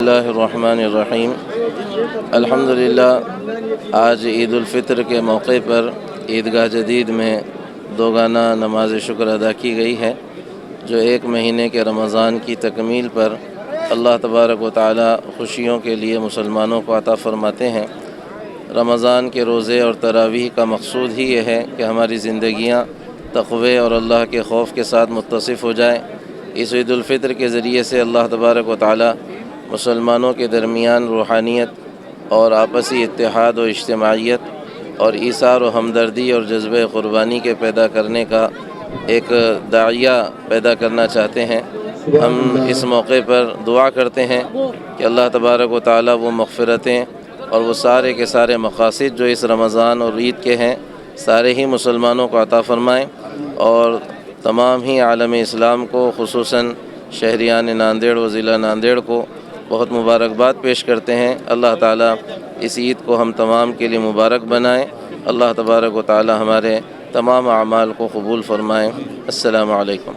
اللہ الرحمن الرحیم۔ الحمدللہ آج عید الفطر کے موقع پر عیدگاہ جدید میں دوگانہ نماز شکر ادا کی گئی ہے، جو ایک مہینے کے رمضان کی تکمیل پر اللہ تبارک و تعالی خوشیوں کے لیے مسلمانوں کو عطا فرماتے ہیں۔ رمضان کے روزے اور تراویح کا مقصود ہی یہ ہے کہ ہماری زندگیاں تقوی اور اللہ کے خوف کے ساتھ متصف ہو جائیں۔ اس عید الفطر کے ذریعے سے اللہ تبارک و تعالی مسلمانوں کے درمیان روحانیت اور آپسی اتحاد و اجتماعیت اور ایثار و ہمدردی اور جذبہ قربانی کے پیدا کرنے کا ایک داعیہ پیدا کرنا چاہتے ہیں۔ ہم اس موقع پر دعا کرتے ہیں کہ اللہ تبارک و تعالی وہ مغفرتیں اور وہ سارے کے سارے مقاصد جو اس رمضان اور عید کے ہیں سارے ہی مسلمانوں کو عطا فرمائیں، اور تمام ہی عالم اسلام کو خصوصاً شہریان ناندیڑ و ضلع ناندیڑ کو بہت مبارکباد پیش کرتے ہیں۔ اللہ تعالیٰ اس عید کو ہم تمام کے لیے مبارک بنائیں۔ اللہ تبارک و تعالیٰ ہمارے تمام اعمال کو قبول فرمائیں۔ السلام علیکم۔